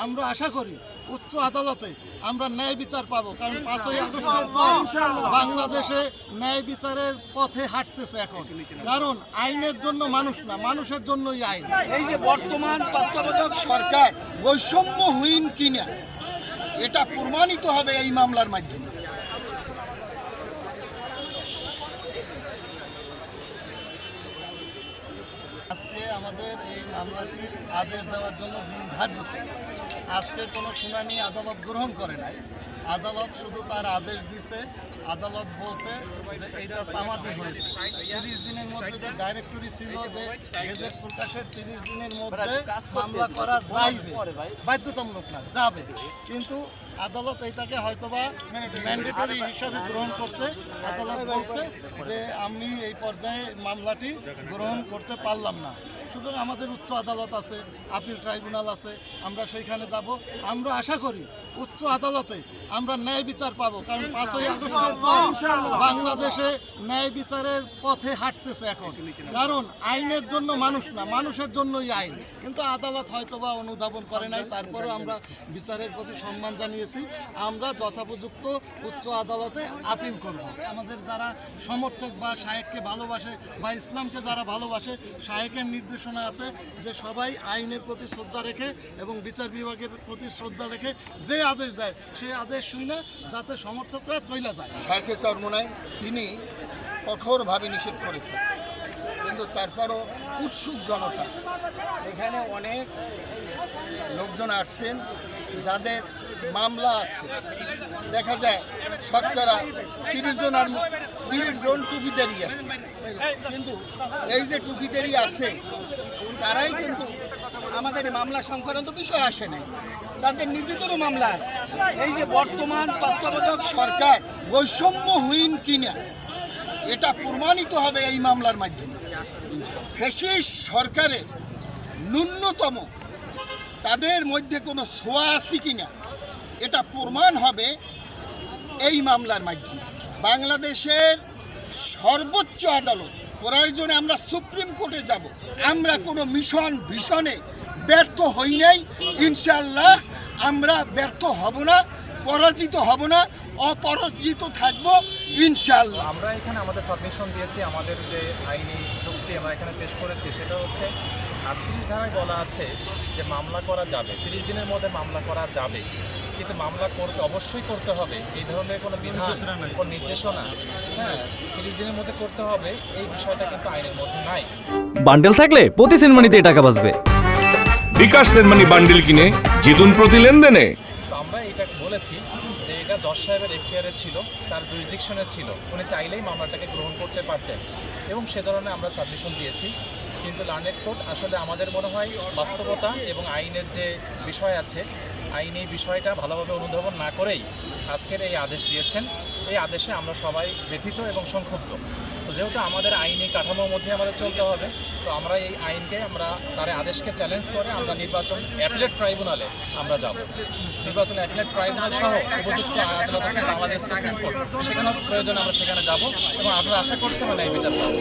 আমরা আশা করি উচ্চ আদালতে আমরা ন্যায় বিচার পাবো, কারণ 5ই আগস্টের পর বাংলাদেশে ন্যায় বিচারের পথে হাঁটতেছে এখন। কারণ আইনের জন্য মানুষ না, মানুষের জন্যই আইন। এই যে বর্তমান তত্ত্বাবধায়ক সরকার বৈষম্যহীন কিনা এটা প্রমাণিত হবে এই মামলার মাধ্যমে। আজকে আমাদের এই মামলাটির আদেশ দেওয়ার জন্য দিন ধার্য ছিল। আজকে কোনো শুনানি আদালত গ্রহণ করে নাই। আদালত শুধু তার আদেশ দিছে। আদালত বলছে যে এইটা তামাদি হয়েছে। 30 দিনের মধ্যে যে ডাইরেক্টরি ছিল যে গেজেট প্রকাশের 30 দিনের মধ্যে মামলা করা যাইবে, বাধ্যতামূলক না, যাবে। কিন্তু আদালত এটাকে হয়তোবা ম্যান্ডেটরি হিসাবে গ্রহণ করছে। আদালত বলছে যে আমি এই পর্যায়ে মামলাটি গ্রহণ করতে পারলাম না। সুতরাং আমাদের উচ্চ আদালত আছে, আপিল ট্রাইব্যুনাল আছে, আমরা সেইখানে যাব। আমরা আশা করি উচ্চ আদালতে আমরা ন্যায় বিচার পাবো, কারণ 5ই আগস্টের পর বাংলাদেশে ন্যায় বিচারের পথে হাঁটতেছে এখন। কারণ আইনের জন্য মানুষ না, মানুষের জন্যই আইন। কিন্তু আদালত হয়তোবা অনুধাবন করে নাই। তারপরেও আমরা বিচারের প্রতি সম্মান জানিয়েছি। আমরা যথোপযুক্ত উচ্চ আদালতে আপিল করব। আমাদের যারা সমর্থক বা শায়েককে ভালোবাসে বা ইসলামকে যারা ভালোবাসে, শায়েকের নির্দেশনা আছে যে সবাই আইনের প্রতি শ্রদ্ধা রেখে এবং বিচার বিভাগের প্রতি শ্রদ্ধা রেখে যে আদেশ দেয় সেই আদেশ শুনে যাতে সমর্থকরা চলে যায়। শাইখে চরমোনাই তিনি কঠোরভাবে নিষেধ করেছেন, কিন্তু তারপরও উৎসুক জনতা, এখানে অনেক লোকজন আসছেন যাদের মামলা আছে। দেখা যায় শতকরা 30 জন টুপিদারি আছে, কিন্তু এই যে টুপিদারি আছে তারাই কিন্তু আমাদের মামলা সংক্রান্ত বিষয় আসে নাই, তাদের নিজেদেরও মামলা আছে। এই যে বর্তমান তত্ত্বাবধায়ক সরকার বৈষম্যহীন কিনা এটা প্রমাণিত হবে এই মামলার মাধ্যমে। ফ্যাসিস্ট সরকারের ন্যূনতম তাদের মধ্যে কোনো ছোঁয়া আছে কিনা এটা প্রমাণ হবে এই মামলার মাধ্যমে। বাংলাদেশের সর্বোচ্চ আদালত, প্রয়োজনে আমরা সুপ্রিম কোর্টে যাব। আমরা কোনো ভীষণে ব্যর্থ হই নাই। ইনশাআল্লাহ আমরা ব্যর্থ হব না, পরাজিত হব না, অপরাজিত থাকব ইনশাআল্লাহ। আমরা এখানে আমাদের সাবমিশন দিয়েছি, আমাদের যে আইনি যুক্তি আমরা এখানে পেশ করেছি সেটা হচ্ছে 38 ধারায় বলা আছে যে মামলা করা যাবে, 30 দিনের মধ্যে মামলা করা যাবে, কিন্তু মামলা করতে অবশ্যই করতে হবে। এই ধরনের কোনো বিধান, কোনো নির্দেশনা 30 দিনের মধ্যে করতে হবে এই বিষয়টা কিন্তু আইনের মধ্যে নাই। বান্ডেল থাকলে প্রতি সেনমানিতে টাকা বাঁচবে। বিকাশ সেনমানি বান্ডেল কিনে জিতুন প্রতি লেনদেনে। তো আমরা এটা বলেছি যে এটা জজ সাহেবের এখতিয়ারে ছিল, তার জুরিসডিকশনে ছিল, উনি চাইলেই মামলাটাকে গ্রহণ করতে পারতেন এবং সে ধরনের আমরা সাবমিশন দিয়েছি। কিন্তু লার্নেড কোর্ট আসলে আমাদের মনে হয় বাস্তবতা এবং আইনের যে বিষয় আছে, আইনি বিষয়টা ভালোভাবে অনুধাবন না করেই আজকের এই আদেশ দিয়েছেন। এই আদেশে আমরা সবাই ব্যথিত এবং সংক্ষুব্ধ। তো যেহেতু আমাদের আইনি কাঠামোর মধ্যে আমাদের চলতে হবে, তো আমরা এই আইনকে তার আদেশকে চ্যালেঞ্জ করে আমরা নির্বাচন অ্যাপিলেট ট্রাইব্যুনালে আমরা যাব। নির্বাচন অ্যাপিলেট ট্রাইব্যুনাল সহ উপযুক্ত আদালত আছে বাংলাদেশ সুপ্রিম কোর্ট, সেখানেও প্রয়োজনে আমরা সেখানে যাব এবং আমরা আশা করছি আমরা এই বিচার পাবো।